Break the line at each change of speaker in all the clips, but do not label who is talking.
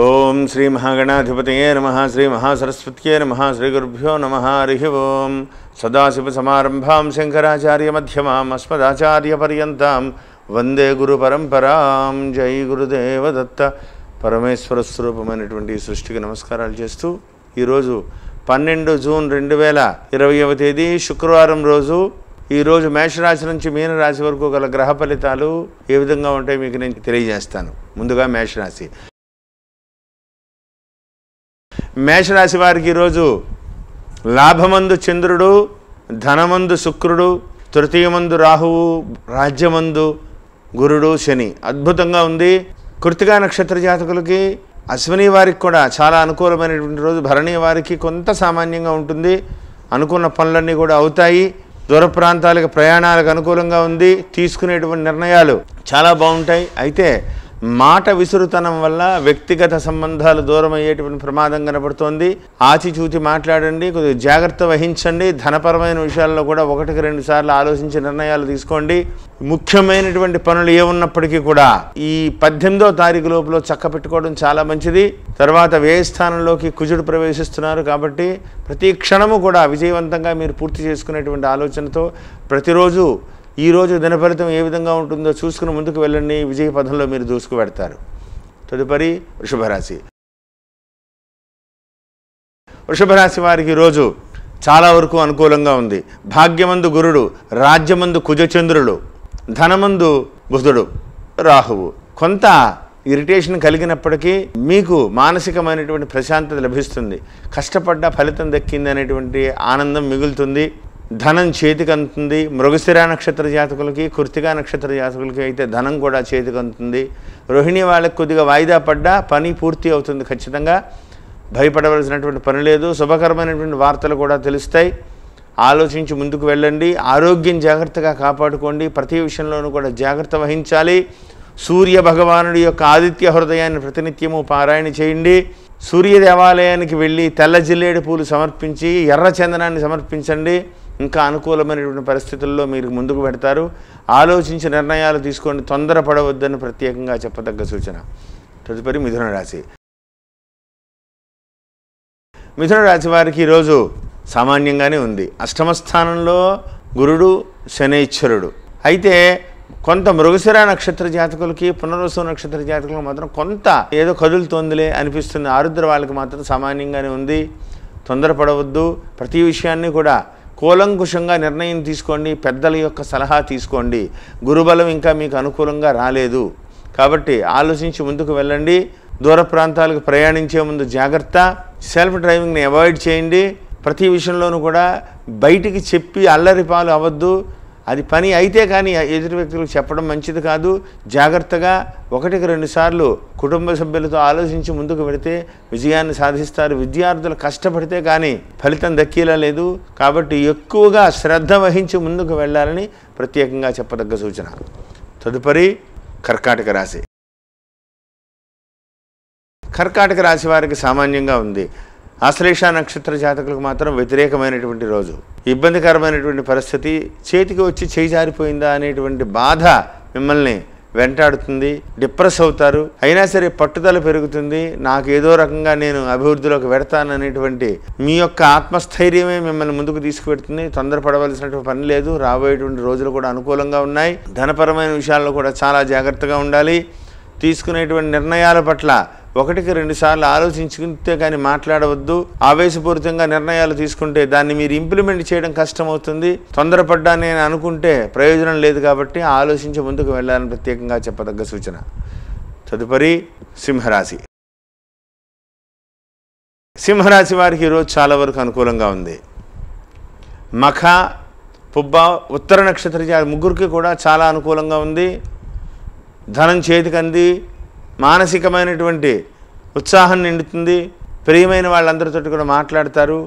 ఓం శ్రీ మహాగణాధిపతయే నమః శ్రీ మహాసరస్వత్యే నమః శ్రీ గురుభ్యో నమః హరి ఓం సదాశివసమారంభాం శంకరాచార్యమధ్యమాం అస్మదాచార్యపర్యంతాం వందే గురు పరంపరాం. జై గురుదేవ దత్త. పరమేశ్వర స్వరూపమైనటువంటి సృష్టికి నమస్కారాలు చేస్తూ ఈరోజు 12 జూన్ 2020 తేదీ శుక్రవారం రోజు. ఈరోజు మేషరాశి నుంచి మీనరాశి వరకు గల గ్రహ ఫలితాలు ఏ విధంగా ఉంటాయి మీకు నేను తెలియజేస్తాను. ముందుగా మేషరాశి. మేషరాశి వారికి ఈరోజు లాభమందు చంద్రుడు, ధనమందు శుక్రుడు, తృతీయమందు రాహువు, రాజ్యమందు గురుడు, శని అద్భుతంగా ఉంది. కృత్తికా నక్షత్ర జాతకులకి, అశ్విని వారికి కూడా చాలా అనుకూలమైనటువంటి రోజు. భరణి వారికి కొంత సామాన్యంగా ఉంటుంది. అనుకున్న పనులన్నీ కూడా అవుతాయి. దూర ప్రాంతాలకు ప్రయాణాలకు అనుకూలంగా ఉంది. తీసుకునేటువంటి నిర్ణయాలు చాలా బాగుంటాయి. అయితే మాట విసురుతనం వల్ల వ్యక్తిగత సంబంధాలు దూరం అయ్యేటువంటి ప్రమాదం కనబడుతోంది. ఆచిచూచి మాట్లాడండి, కొద్దిగా జాగ్రత్త వహించండి. ధనపరమైన విషయాల్లో కూడా 1-2 సార్లు ఆలోచించి నిర్ణయాలు తీసుకోండి. ముఖ్యమైనటువంటి పనులు ఏమున్నప్పటికీ కూడా ఈ 18వ తారీఖు లోపల చక్క పెట్టుకోవడం చాలా మంచిది. తర్వాత వ్యయస్థానంలోకి కుజుడు ప్రవేశిస్తున్నారు కాబట్టి ప్రతి క్షణము కూడా విజయవంతంగా మీరు పూర్తి చేసుకునేటువంటి ఆలోచనతో ప్రతిరోజు ఈరోజు దినఫలితం ఏ విధంగా ఉంటుందో చూసుకుని ముందుకు వెళ్ళండి. విజయ పథంలో మీరు దూసుకు పెడతారు. తదుపరి వృషభరాశి. వృషభరాశి వారికి ఈరోజు చాలా వరకు అనుకూలంగా ఉంది. భాగ్యమందు గురుడు, రాజ్యమందు కుజచంద్రుడు, ధనమందు బుధుడు, రాహువు. కొంత ఇరిటేషన్ కలిగినప్పటికీ మీకు మానసికమైనటువంటి ప్రశాంతత లభిస్తుంది. కష్టపడ్డ ఫలితం దక్కింది అనేటువంటి ఆనందం మిగులుతుంది. ధనం చేతికి అందుతుంది. మృగశిర నక్షత్ర జాతకులకి, కృత్తికా నక్షత్ర జాతకులకి అయితే ధనం కూడా చేతికి అందుతుంది. రోహిణి వాళ్ళకి కొద్దిగా వాయిదా పడ్డా పని పూర్తి అవుతుంది. ఖచ్చితంగా భయపడవలసినటువంటి పని లేదు. శుభకరమైనటువంటి వార్తలు కూడా తెలుస్తాయి. ఆలోచించి ముందుకు వెళ్ళండి. ఆరోగ్యం జాగ్రత్తగా కాపాడుకోండి. ప్రతి విషయంలోనూ కూడా జాగ్రత్త వహించాలి. సూర్య భగవానుడి యొక్క ఆదిత్య హృదయాన్ని ప్రతినిత్యము పారాయణ చేయండి. సూర్య దేవాలయానికి వెళ్ళి తెల్ల జిల్లేడు పూలు సమర్పించి ఎర్ర చందనాన్ని సమర్పించండి. ఇంకా అనుకూలమైనటువంటి పరిస్థితుల్లో మీరు ముందుకు పెడతారు. ఆలోచించి నిర్ణయాలు తీసుకోండి. తొందరపడవద్దని ప్రత్యేకంగా చెప్పదగ్గ సూచన. తదుపరి మిథున రాశి. మిథున రాశి వారికి ఈరోజు సామాన్యంగానే ఉంది. అష్టమ స్థానంలో గురుడు, శనైశ్వరుడు. అయితే కొంత మృగశిర నక్షత్ర జాతకులకి, పునర్వసు నక్షత్ర జాతకులకు మాత్రం కొంత ఏదో కదులుతోందిలే అనిపిస్తుంది. ఆరుద్ర వాళ్ళకి మాత్రం సామాన్యంగానే ఉంది. తొందరపడవద్దు. ప్రతి విషయాన్ని కూడా కూలంకుషంగా నిర్ణయం తీసుకోండి. పెద్దల యొక్క సలహా తీసుకోండి. గురుబలం ఇంకా మీకు అనుకూలంగా రాలేదు కాబట్టి ఆలోచించి ముందుకు వెళ్ళండి. దూర ప్రాంతాలకు ప్రయాణించే ముందు జాగ్రత్త. సెల్ఫ్ డ్రైవింగ్ని అవాయిడ్ చేయండి. ప్రతి విషయంలోనూ కూడా బయటికి చెప్పి అల్లరిపాలు అవ్వద్దు. అది పని అయితే కానీ ఎదుటి వ్యక్తులకు చెప్పడం మంచిది కాదు. జాగ్రత్తగా 1-2 సార్లు కుటుంబ సభ్యులతో ఆలోచించి ముందుకు వెళితే విజయాన్ని సాధిస్తారు. విద్యార్థులు కష్టపడితే కానీ ఫలితం దక్కేలా లేదు కాబట్టి ఎక్కువగా శ్రద్ధ వహించి ముందుకు వెళ్ళాలని ప్రత్యేకంగా చెప్పదగ్గ సూచన. తదుపరి కర్కాటక రాశి. కర్కాటక రాశి వారికి సామాన్యంగా ఉంది. ఆశ్లేష నక్షత్ర జాతకులకు మాత్రం వ్యతిరేకమైనటువంటి రోజు. ఇబ్బందికరమైనటువంటి పరిస్థితి. చేతికి వచ్చి చేయి జారిపోయిందా అనేటువంటి బాధ మిమ్మల్ని వెంటాడుతుంది. డిప్రెస్ అవుతారు. అయినా సరే పట్టుదల పెరుగుతుంది. నాకు ఏదో రకంగా నేను అభివృద్ధిలోకి వెడతాననేటువంటి మీ యొక్క ఆత్మస్థైర్యమే మిమ్మల్ని ముందుకు తీసుకువెడుతుంది. తొందరపడవలసినటువంటి పని లేదు. రాబోయేటువంటి రోజులు కూడా అనుకూలంగా ఉన్నాయి. ధనపరమైన విషయాల్లో కూడా చాలా జాగ్రత్తగా ఉండాలి. తీసుకునేటువంటి నిర్ణయాల పట్ల 1-2 సార్లు ఆలోచించుకుంటే కానీ మాట్లాడవద్దు. ఆవేశపూరితంగా నిర్ణయాలు తీసుకుంటే దాన్ని మీరు ఇంప్లిమెంట్ చేయడం కష్టమవుతుంది. తొందరపడ్డా నేను అనుకుంటే ప్రయోజనం లేదు కాబట్టి ఆలోచించి ముందుకు వెళ్ళాలని ప్రత్యేకంగా చెప్పదగ్గ సూచన. తదుపరి సింహరాశి. సింహరాశి వారికి ఈరోజు చాలా వరకు అనుకూలంగా ఉంది. మఖ, పుబ్బ, ఉత్తర నక్షత్ర ముగ్గురికి కూడా చాలా అనుకూలంగా ఉంది. ధనం చేతికి అంది. మానసికమైనటువంటి ఉత్సాహం నిండుతుంది. ప్రియమైన వాళ్ళందరితో కూడా మాట్లాడతారు.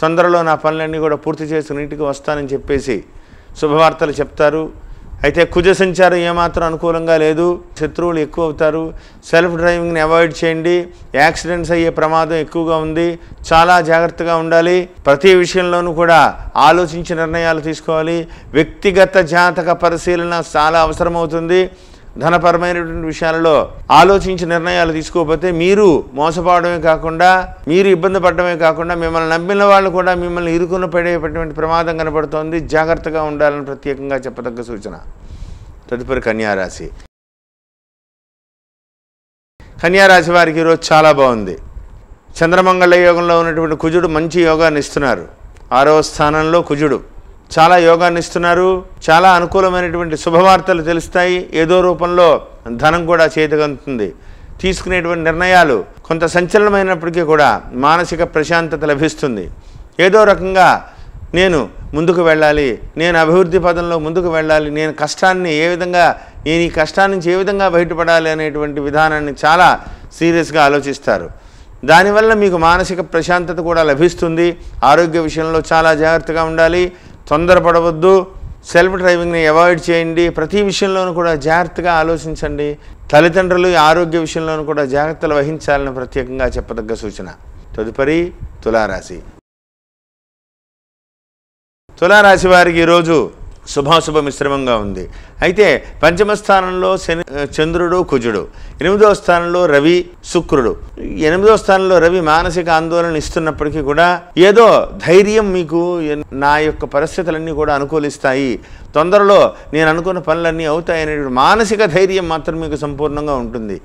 తొందరలో నా పనులన్నీ కూడా పూర్తి చేసుకుని ఇంటికి వస్తానని చెప్పేసి శుభవార్తలు చెప్తారు. అయితే కుజ సంచారం ఏమాత్రం అనుకూలంగా లేదు. శత్రువులు ఎక్కువ అవుతారు. సెల్ఫ్ డ్రైవింగ్ని అవాయిడ్ చేయండి. యాక్సిడెంట్స్ అయ్యే ప్రమాదం ఎక్కువగా ఉంది. చాలా జాగ్రత్తగా ఉండాలి. ప్రతి విషయంలోనూ కూడా ఆలోచించి నిర్ణయాలు తీసుకోవాలి. వ్యక్తిగత జాతక పరిశీలన చాలా అవసరమవుతుంది. ధనపరమైనటువంటి విషయాలలో ఆలోచించి నిర్ణయాలు తీసుకోకపోతే మీరు మోసపోవడమే కాకుండా, మీరు ఇబ్బంది పడడమే కాకుండా, మిమ్మల్ని నమ్మిన వాళ్ళు కూడా మిమ్మల్ని ఇరుకున పడేటువంటి ప్రమాదం కనబడుతోంది. జాగ్రత్తగా ఉండాలని ప్రత్యేకంగా చెప్పదగ్గ సూచన. తదుపరి కన్యారాశి. కన్యారాశి వారికి ఈరోజు చాలా బాగుంది. చంద్రమంగళ యోగంలో ఉన్నటువంటి కుజుడు మంచి యోగాన్ని ఇస్తున్నారు. 6వ స్థానంలో కుజుడు చాలా యోగాన్ని ఇస్తున్నారు. చాలా అనుకూలమైనటువంటి శుభవార్తలు తెలుస్తాయి. ఏదో రూపంలో ధనం కూడా చేతికందుతుంది. తీసుకునేటువంటి నిర్ణయాలు కొంత సంచలనమైనప్పటికీ కూడా మానసిక ప్రశాంతత లభిస్తుంది. ఏదో రకంగా నేను ముందుకు వెళ్ళాలి, నేను అభివృద్ధి పదంలో ముందుకు వెళ్ళాలి, నేను ఈ కష్టాన్ని నుంచి ఏ విధంగా బయటపడాలి అనేటువంటి విధానాన్ని చాలా సీరియస్గా ఆలోచిస్తారు. దానివల్ల మీకు మానసిక ప్రశాంతత కూడా లభిస్తుంది. ఆరోగ్య విషయంలో చాలా జాగ్రత్తగా ఉండాలి. తొందరపడవద్దు. సెల్ఫ్ డ్రైవింగ్ని అవాయిడ్ చేయండి. ప్రతి విషయంలోనూ కూడా జాగ్రత్తగా ఆలోచించండి. తల్లిదండ్రులు ఆరోగ్య విషయంలోనూ కూడా జాగ్రత్తలు వహించాలని ప్రత్యేకంగా చెప్పదగ్గ సూచన. తదుపరి తులారాశి. తులారాశి వారికి ఈరోజు శుభాశుభ మిశ్రమంగా ఉంది. అయితే పంచమ స్థానంలో చంద్రుడు కుజుడు, 8వ స్థానంలో రవి శుక్రుడు. 8వ స్థానంలో రవి మానసిక ఆందోళన ఇస్తున్నప్పటికీ కూడా ఏదో ధైర్యం, మీకు నా యొక్క పరిస్థితులన్నీ కూడా అనుకూలిస్తాయి, తొందరలో నేను అనుకున్న పనులన్నీ అవుతాయి అనేటువంటి మానసిక ధైర్యం మాత్రం మీకు సంపూర్ణంగా ఉంటుంది.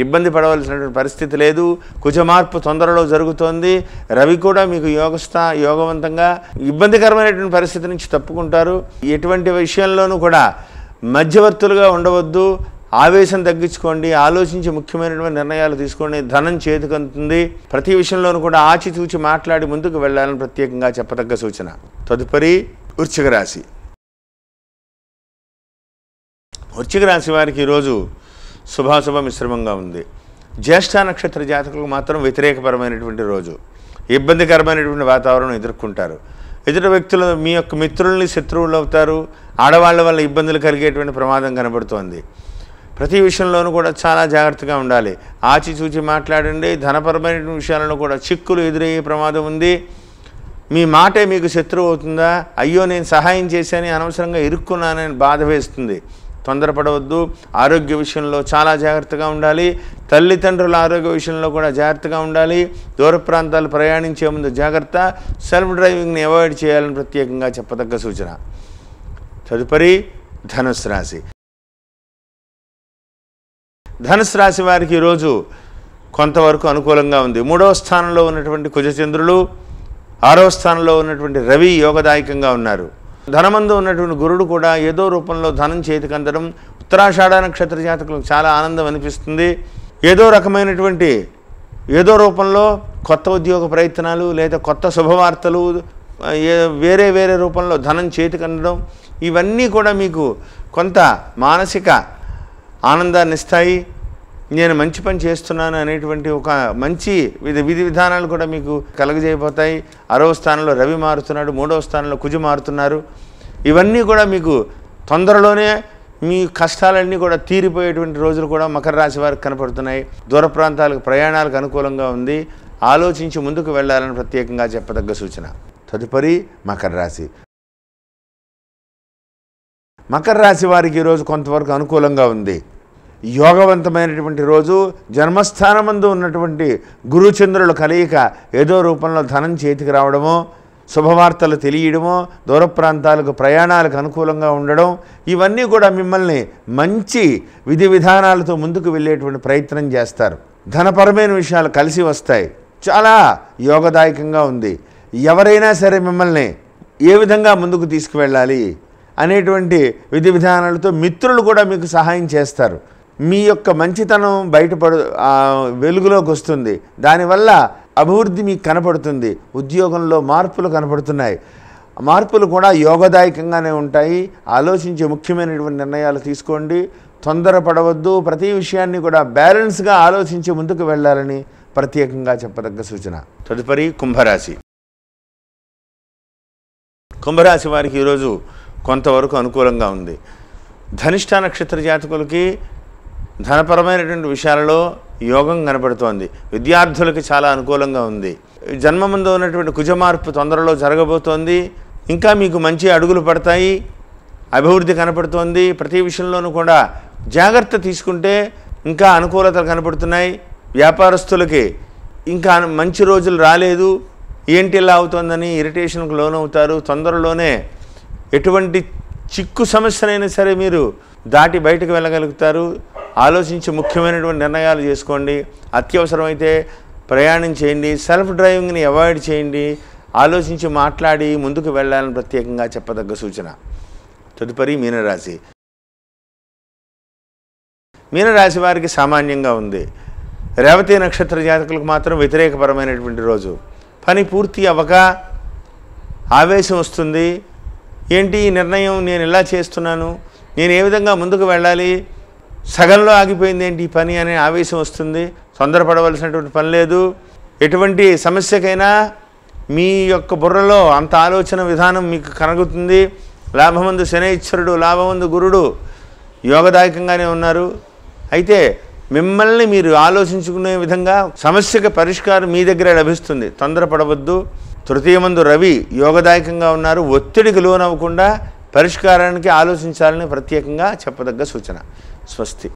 ఇబ్బంది పడవలసినటువంటి పరిస్థితి లేదు. కుజ మార్పు తొందరలో జరుగుతోంది. రవి కూడా మీకు యోగవంతంగా ఇబ్బందికరమైనటువంటి పరిస్థితి నుంచి తప్పుకుంటారు. ఎటువంటి విషయంలోనూ కూడా మధ్యవర్తులుగా ఉండవద్దు. ఆవేశం తగ్గించుకోండి. ఆలోచించి ముఖ్యమైనటువంటి నిర్ణయాలు తీసుకోండి. ధనం చేతికందుతుంది. ప్రతి విషయంలోనూ కూడా ఆచితూచి మాట్లాడి ముందుకు వెళ్ళాలని ప్రత్యేకంగా చెప్పదగ్గ సూచన. తదుపరి వృశ్చిక రాశి. వృశ్చిక రాశి వారికి ఈరోజు శుభాశుభ మిశ్రమంగా ఉంది. జ్యేష్ఠ నక్షత్ర జాతకులకు మాత్రం వ్యతిరేకపరమైనటువంటి రోజు. ఇబ్బందికరమైనటువంటి వాతావరణం ఎదుర్కొంటారు. ఎదుటి వ్యక్తులు మీ యొక్క మిత్రుల్ని శత్రువులు అవుతారు. ఆడవాళ్ళ వల్ల ఇబ్బందులు కలిగేటువంటి ప్రమాదం కనబడుతోంది. ప్రతి విషయంలోనూ కూడా చాలా జాగ్రత్తగా ఉండాలి. ఆచిచూచి మాట్లాడండి. ధనపరమైనటువంటి విషయాలను కూడా చిక్కులు ఎదురయ్యే ప్రమాదం ఉంది. మీ మాటే మీకు శత్రువు అవుతుందా, అయ్యో నేను సహాయం చేశాను అనవసరంగా ఇరుక్కున్నానని బాధ వేస్తుంది. తొందరపడవద్దు. ఆరోగ్య విషయంలో చాలా జాగ్రత్తగా ఉండాలి. తల్లిదండ్రుల ఆరోగ్య విషయంలో కూడా జాగ్రత్తగా ఉండాలి. దూర ప్రాంతాలు ప్రయాణించే ముందు జాగ్రత్త. సెల్ఫ్ డ్రైవింగ్ని అవాయిడ్ చేయాలని ప్రత్యేకంగా చెప్పదగ్గ సూచన. తదుపరి ధనుస్సు రాశి. ధనుస్సు రాశి వారికి ఈరోజు కొంతవరకు అనుకూలంగా ఉంది. 3వ స్థానంలో ఉన్నటువంటి కుజచంద్రులు, 6వ స్థానంలో ఉన్నటువంటి రవి యోగదాయకంగా ఉన్నారు. ధనమందు ఉన్నటువంటి గురుడు కూడా ఏదో రూపంలో ధనం చేతికి అందడం. ఉత్తరాషాఢ నక్షత్ర జాతకులకు చాలా ఆనందం అనిపిస్తుంది. ఏదో రూపంలో కొత్త ఉద్యోగ ప్రయత్నాలు లేదా కొత్త శుభవార్తలు, వేరే రూపంలో ధనం చేతికి అందడం, ఇవన్నీ కూడా మీకు కొంత మానసిక ఆనందాన్ని ఇస్తాయి. నేను మంచి పని చేస్తున్నాను అనేటువంటి ఒక మంచి విధి విధానాలు కూడా మీకు కలుగజేయబోతాయి. 6వ స్థానంలో రవి మారుతున్నాడు. 3వ స్థానంలో కుజు మారుతున్నారు. ఇవన్నీ కూడా మీకు తొందరలోనే మీ కష్టాలన్నీ కూడా తీరిపోయేటువంటి రోజులు కూడా మకర రాశి వారికి కనపడుతున్నాయి. దూర ప్రాంతాలకు ప్రయాణాలకు అనుకూలంగా ఉంది. ఆలోచించి ముందుకు వెళ్ళాలని ప్రత్యేకంగా చెప్పదగ్గ సూచన. తదుపరి మకర రాశి. మకర రాశి వారికి ఈరోజు కొంతవరకు అనుకూలంగా ఉంది. యోగవంతమైనటువంటి రోజు. జన్మస్థానమందు ఉన్నటువంటి గురుచంద్రుల కలయిక ఏదో రూపంలో ధనం చేతికి రావడమో, శుభవార్తలు తెలియడమో, దూర ప్రాంతాలకు ప్రయాణాలకు అనుకూలంగా ఉండడం, ఇవన్నీ కూడా మిమ్మల్ని మంచి విధి విధానాలతో ముందుకు వెళ్ళేటువంటి ప్రయత్నం చేస్తారు. ధనపరమైన విషయాలు కలిసి వస్తాయి. చాలా యోగదాయకంగా ఉంది. ఎవరైనా సరే మిమ్మల్ని ఏ విధంగా ముందుకు తీసుకువెళ్ళాలి అనేటువంటి విధి విధానాలతో మిత్రులు కూడా మీకు సహాయం చేస్తారు. మీ యొక్క మంచితనం వెలుగులోకి వస్తుంది. దానివల్ల అభివృద్ధి మీకు కనపడుతుంది. ఉద్యోగంలో మార్పులు కనపడుతున్నాయి. మార్పులు కూడా యోగదాయకంగానే ఉంటాయి. ఆలోచించి ముఖ్యమైనటువంటి నిర్ణయాలు తీసుకోండి. తొందరపడవద్దు. ప్రతి విషయాన్ని కూడా బ్యాలెన్స్గా ఆలోచించి ముందుకు వెళ్ళాలని ప్రత్యేకంగా చెప్పదగ్గ సూచన. తదుపరి కుంభరాశి. కుంభరాశి వారికి ఈరోజు కొంతవరకు అనుకూలంగా ఉంది. ధనిష్ఠ నక్షత్ర జాతకులకి ధనపరమైనటువంటి విషయాలలో యోగం కనపడుతోంది. విద్యార్థులకి చాలా అనుకూలంగా ఉంది. జన్మమందు ఉన్నటువంటి కుజమార్పు తొందరలో జరగబోతోంది. ఇంకా మీకు మంచి అడుగులు పడతాయి. అభివృద్ధి కనపడుతోంది. ప్రతి విషయంలోనూ కూడా జాగ్రత్త తీసుకుంటే ఇంకా అనుకూలతలు కనపడుతున్నాయి. వ్యాపారస్తులకి ఇంకా మంచి రోజులు రాలేదు, ఏంటి ఇలా అవుతుందని ఇరిటేషన్కు లోనవుతారు. తొందరలోనే ఎటువంటి చిక్కు సమస్యనైనా సరే మీరు దాటి బయటకు వెళ్ళగలుగుతారు. ఆలోచించి ముఖ్యమైనటువంటి నిర్ణయాలు చేసుకోండి. అత్యవసరమైతే ప్రయాణం చేయండి. సెల్ఫ్ డ్రైవింగ్ని అవాయిడ్ చేయండి. ఆలోచించి మాట్లాడి ముందుకు వెళ్ళాలని ప్రత్యేకంగా చెప్పదగ్గ సూచన. తదుపరి మీనరాశి. మీనరాశి వారికి సామాన్యంగా ఉంది. రేవతి నక్షత్ర జాతకులకు మాత్రం వ్యతిరేకపరమైనటువంటి రోజు. పని పూర్తి అవ్వక ఆవేశం వస్తుంది. ఏంటి ఈ నిర్ణయం, నేను ఇలా చేస్తున్నాను, నేను ఏ విధంగా ముందుకు వెళ్ళాలి, సగంలో ఆగిపోయింది ఏంటి ఈ పని అనే ఆవేశం వస్తుంది. తొందరపడవలసినటువంటి పని లేదు. ఎటువంటి సమస్యకైనా మీ యొక్క బుర్రలో అంత ఆలోచన విధానం మీకు కనగుతుంది. లాభమందు శనైశ్వరుడు, లాభమందు గురుడు యోగదాయకంగానే ఉన్నారు. అయితే మిమ్మల్ని మీరు ఆలోచించుకునే విధంగా సమస్యకు పరిష్కారం మీ దగ్గర లభిస్తుంది. తొందరపడవద్దు. తృతీయమందు రవి యోగదాయకంగా ఉన్నారు. ఒత్తిడికి లోనవ్వకుండా పరిష్కారానికి ఆలోచించాలని ప్రత్యేకంగా చెప్పదగ్గ సూచన. స్వస్తి.